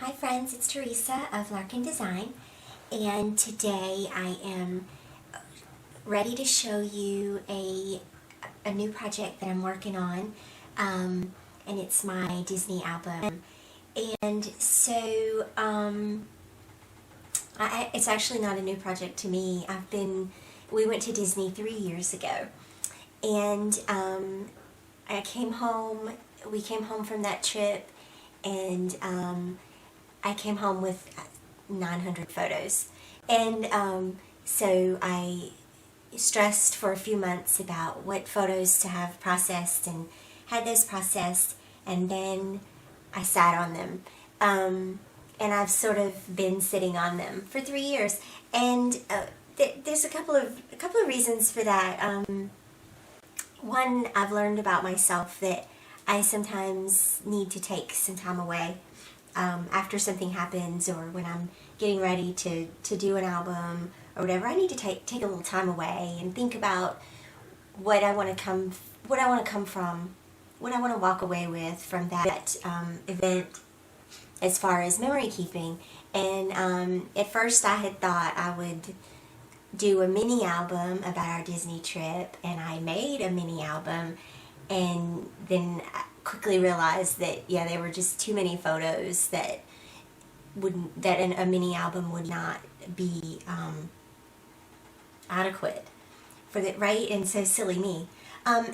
Hi friends, it's Theresa of Larkin Design, and today I am ready to show you a new project that I'm working on, and it's my Disney album. And so it's actually not a new project to me. We went to Disney 3 years ago, and we came home from that trip, and I came home with 900 photos. And so I stressed for a few months about what photos to have processed, and had those processed, and then I sat on them. And I've sort of been sitting on them for 3 years. And there's a couple of reasons for that. One, I've learned about myself that I sometimes need to take some time away after something happens, or when I'm getting ready to do an album or whatever. I need to take a little time away and think about what I want to walk away with from that event as far as memory keeping. And at first I had thought I would do a mini album about our Disney trip, and I made a mini album, and then I quickly realized that there were just too many photos that a mini album would not be adequate for that, right? And so silly me.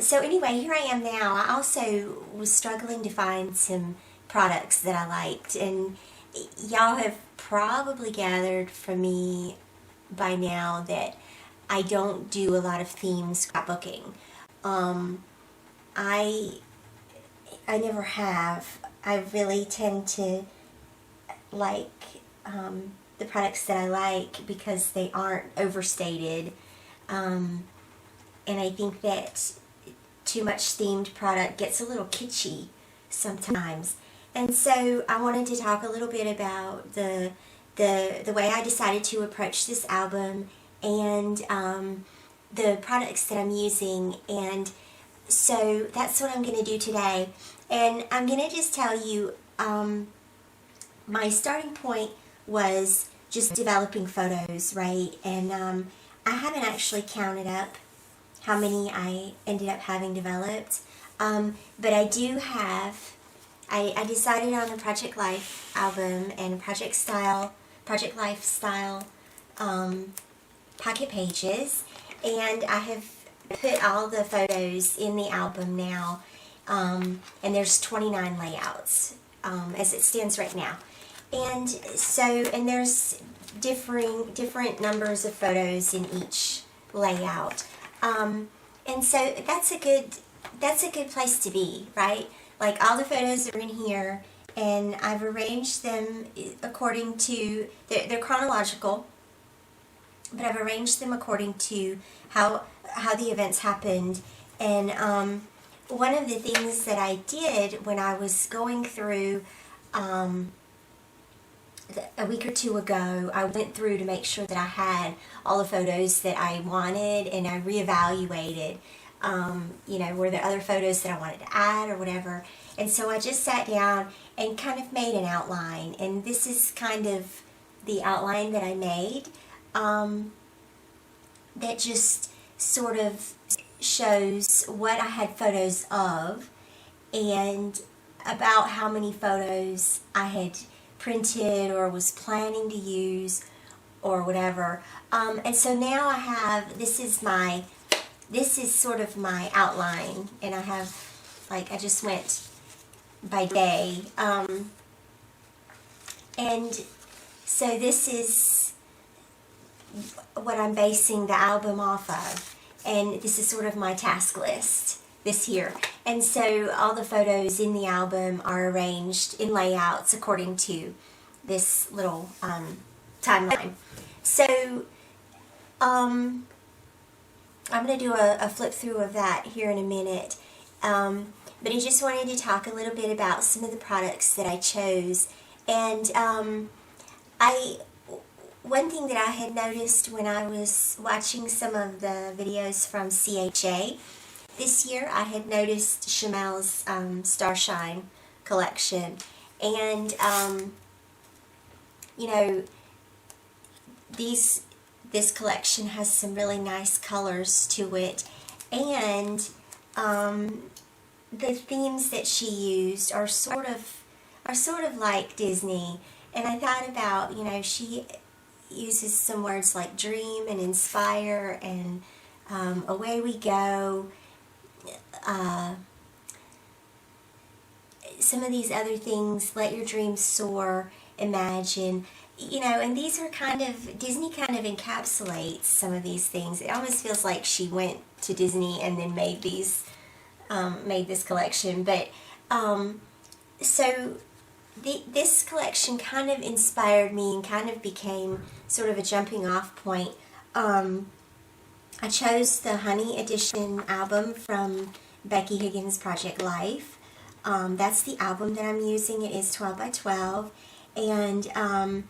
So anyway, here I am now. I also was struggling to find some products that I liked, and y'all have probably gathered from me by now that I don't do a lot of theme scrapbooking. I never have. I really tend to like the products that I like because they aren't overstated, and I think that too much themed product gets a little kitschy sometimes. And so I wanted to talk a little bit about the way I decided to approach this album, and the products that I'm using. And so that's what I'm going to do today. And I'm going to just tell you, my starting point was just developing photos, right? And I haven't actually counted up how many I ended up having developed, but I do have. I decided on the Project Life album and Project Life style pocket pages, and I have put all the photos in the album now, and there's 29 layouts as it stands right now. And so, and there's different numbers of photos in each layout, and so that's a good place to be, right? Like, all the photos are in here, and I've arranged them according to, they're chronological, but I've arranged them according to how the events happened. And one of the things that I did when I was going through a week or two ago, I went through to make sure that I had all the photos that I wanted, and I reevaluated, were there other photos that I wanted to add or whatever. And so I just sat down and kind of made an outline, and this is kind of the outline that I made, that just sort of shows what I had photos of, and about how many photos I had printed or was planning to use or whatever. And so now I have, this is sort of my outline, and I have, I just went by day, and so this is what I'm basing the album off of, and this is sort of my task list this year. And so all the photos in the album are arranged in layouts according to this little timeline. So I'm going to do a flip through of that here in a minute, but I just wanted to talk a little bit about some of the products that I chose. And one thing that I had noticed when I was watching some of the videos from CHA this year, I had noticed Chamel's Starshine collection, and you know, this collection has some really nice colors to it, and the themes that she used are sort of like Disney. And I thought about, you know, she uses some words like dream and inspire and away we go. Some of these other things, let your dreams soar, imagine, you know, and these are kind of, Disney kind of encapsulates some of these things. It almost feels like she went to Disney and then made these, made this collection. But, so this collection kind of inspired me and kind of became sort of a jumping off point. I chose the Honey Edition album from Becky Higgins' Project Life. That's the album that I'm using. It is 12 by 12. And I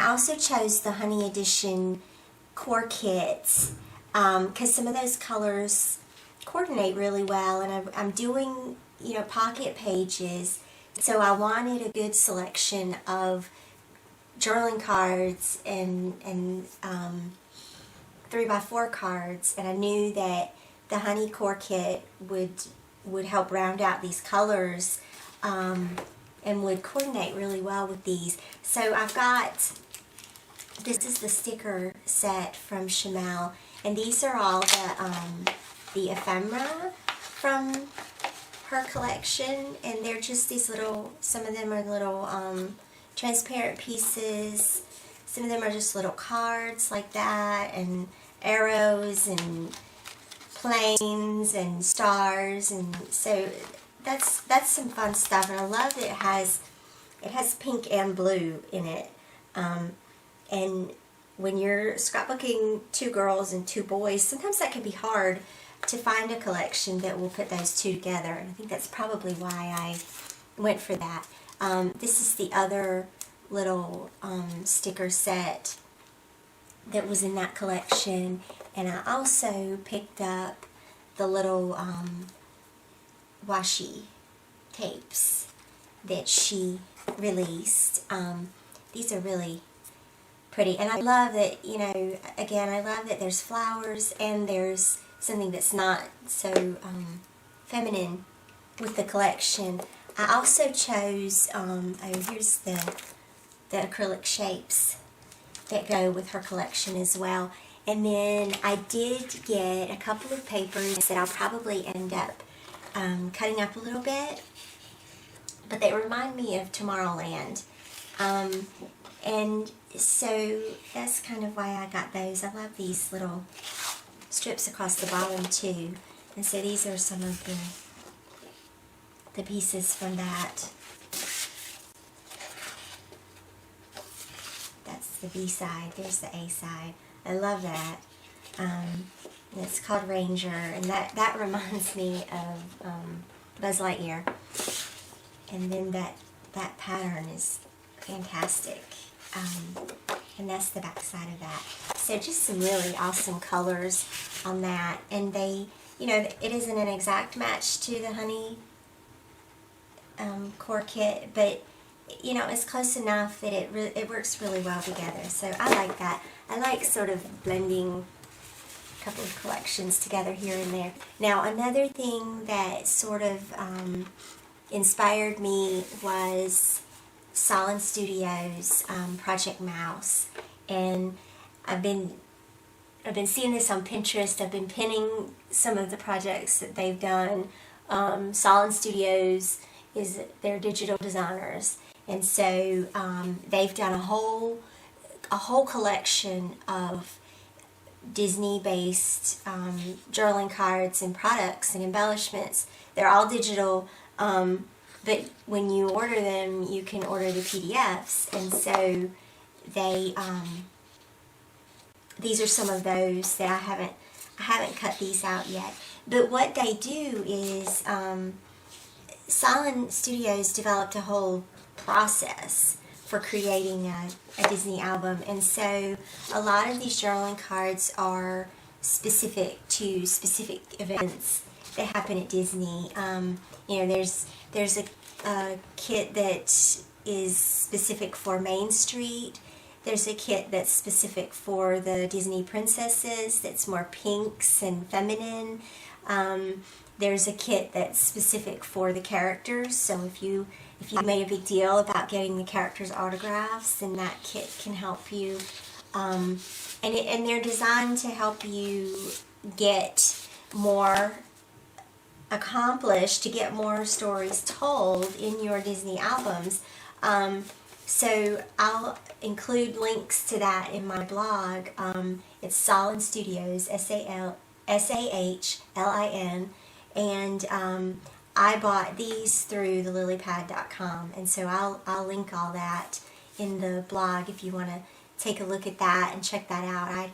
also chose the Honey Edition core kits because some of those colors coordinate really well. And I'm doing, you know, pocket pages. So I wanted a good selection of journaling cards and 3x4 cards. And I knew that the Honey core kit would help round out these colors and would coordinate really well with these. So I've got, this is the sticker set from Chamel, and these are all the ephemera from her collection, and they're just these little, some of them are little transparent pieces, some of them are just little cards like that, and arrows and planes and stars, and so that's some fun stuff. And I love that it has pink and blue in it. And when you're scrapbooking 2 girls and 2 boys, sometimes that can be hard to find a collection that will put those 2 together. And I think that's probably why I went for that. This is the other little sticker set that was in that collection. And I also picked up the little washi tapes that she released. These are really pretty. And I love that, you know, again, I love that there's flowers and there's something that's not so feminine with the collection. I also chose, oh, here's the acrylic shapes that go with her collection as well. And then I did get a couple of papers that I'll probably end up cutting up a little bit, but they remind me of Tomorrowland. And so that's kind of why I got those. I love these little strips across the bottom too. And so these are some of the pieces from that. That's the B side. There's the A side. I love that. It's called Ranger, and that reminds me of Buzz Lightyear. And then that pattern is fantastic. And that's the back side of that. So just some really awesome colors on that. And they, you know, it isn't an exact match to the Honey core kit, but you know, it's close enough that it works really well together. So I like that. I like sort of blending a couple of collections together here and there. Now, another thing that sort of inspired me was Solin Studios' Project Mouse, and I've been seeing this on Pinterest. I've been pinning some of the projects that they've done. Solin Studios is their digital designers, and so they've done a whole collection of Disney-based journaling cards and products and embellishments. They're all digital, but when you order them, you can order the PDFs, and so they these are some of those that I haven't cut these out yet. But what they do is Solin Studios developed a whole process for creating a Disney album, and so a lot of these journaling cards are specific to specific events that happen at Disney. You know, there's a kit that is specific for Main Street, There's a kit that's specific for the Disney princesses that's more pinks and feminine. There's a kit that's specific for the characters, so if you made a big deal about getting the characters' autographs, then that kit can help you. And they're designed to help you get more accomplished, to get more stories told in your Disney albums. So I'll include links to that in my blog. It's Salin Studios, SAHLIN, and I bought these through thelilypad.com, and so I'll link all that in the blog if you want to take a look at that and check that out. I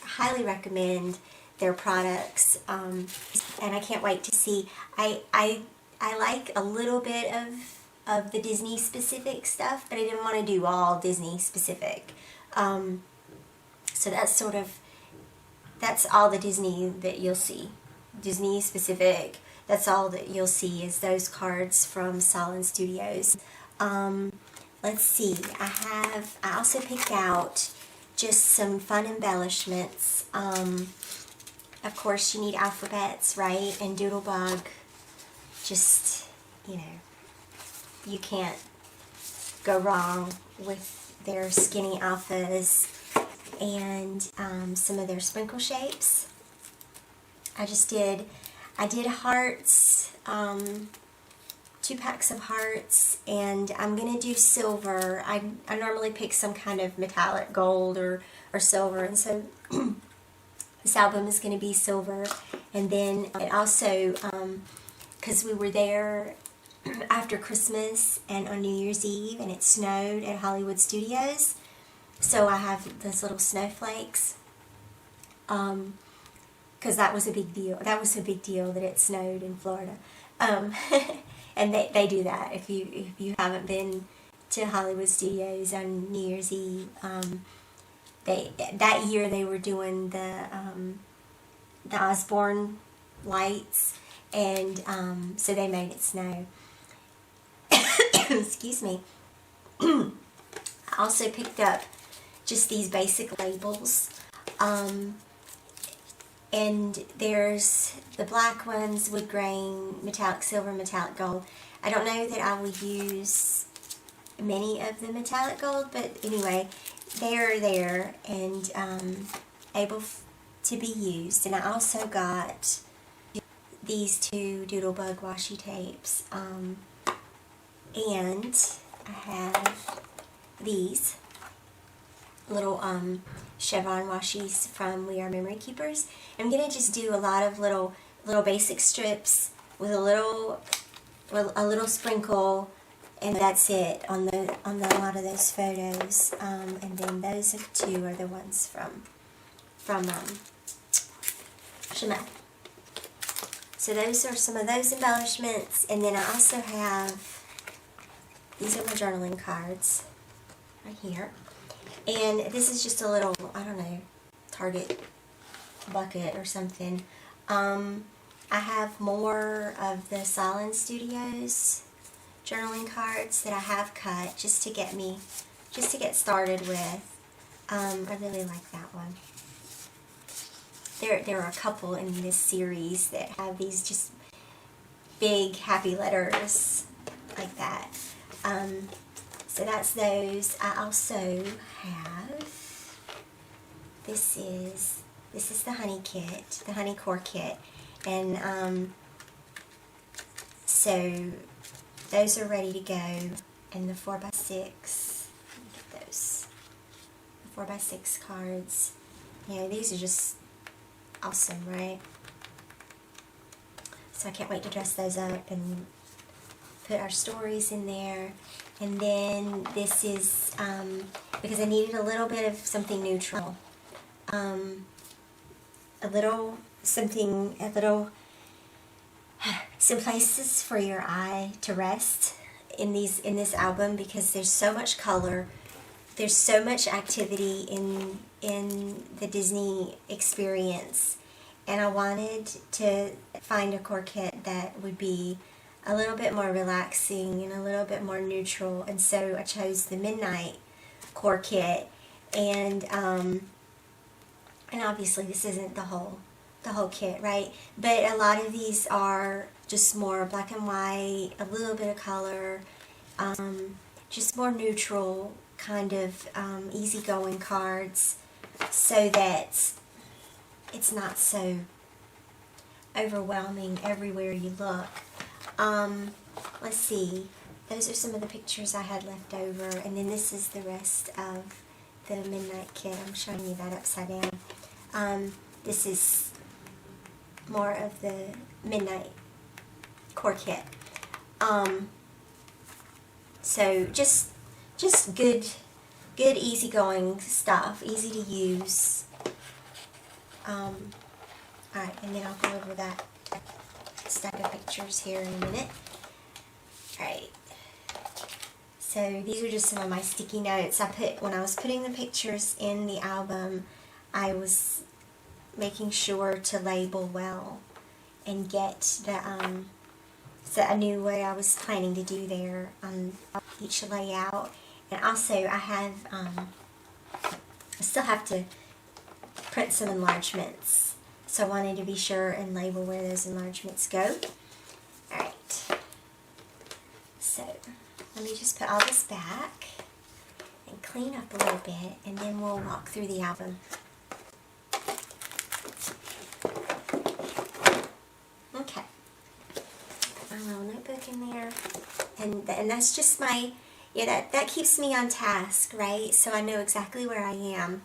highly recommend their products, and I can't wait to see. I like a little bit of the Disney specific stuff, but I didn't want to do all Disney specific. So that's all the Disney that you'll see. Disney specific, that's all that you'll see is those cards from Salin Studios. Let's see, I also picked out just some fun embellishments. Of course you need alphabets, right? And Doodlebug, just, you can't go wrong with their skinny alphas, and some of their sprinkle shapes. I did hearts, 2 packs of hearts, and I'm going to do silver. I normally pick some kind of metallic gold or silver, and so this album is going to be silver. And then it also, because we were there after Christmas and on New Year's Eve, and it snowed at Hollywood Studios, so I have those little snowflakes, because that was a big deal. That was a big deal that it snowed in Florida. And they do that. If you haven't been to Hollywood Studios on New Year's Eve, that year they were doing the Osborne lights, and so they made it snow. Excuse me. I also picked up just these basic labels. And there's the black ones, wood grain, metallic silver, metallic gold. I don't know that I will use many of the metallic gold, but anyway, they are there and able to be used. And I also got these 2 Doodlebug washi tapes. And I have these little chevron washies from We Are Memory Keepers. I'm gonna just do a lot of little basic strips with a little sprinkle, and that's it on a lot of those photos. And then those 2 are the ones from Chanel. So those are some of those embellishments, and then I also have, these are my journaling cards right here. And this is just a little, I don't know, Target bucket or something. I have more of the Salin Studios journaling cards that I have cut just to get started with. I really like that one. There are a couple in this series that have these just big happy letters like that. So that's those. I also have, this is the honey kit, the honey core kit, and so those are ready to go. And the 4x6, let me get those, the 4x6 cards. These are just awesome, right? So I can't wait to dress those up and put our stories in there. And then this is, because I needed a little bit of something neutral. Some places for your eye to rest in this album, because there's so much color, there's so much activity in the Disney experience, and I wanted to find a core kit that would be a little bit more relaxing and a little bit more neutral, and so I chose the Midnight core kit. And obviously this isn't the whole kit, right? But a lot of these are just more black and white, a little bit of color, just more neutral kind of easygoing cards, so that it's not so overwhelming everywhere you look. Let's see. Those are some of the pictures I had left over, and then this is the rest of the Midnight Kit. I'm showing you that upside down. This is more of the Midnight Core Kit. So just good easygoing stuff, easy to use. Alright, and then I'll go over that stack of pictures here in a minute. Alright, so these are just some of my sticky notes. When I was putting the pictures in the album, I was making sure to label well and get the, so I knew what I was planning to do there on each layout. And also I still have to print some enlargements, so I wanted to be sure and label where those enlargements go. Alright, so let me just put all this back and clean up a little bit, and then we'll walk through the album. Okay, my little notebook in there, and that's just my, that keeps me on task, right? So I know exactly where I am.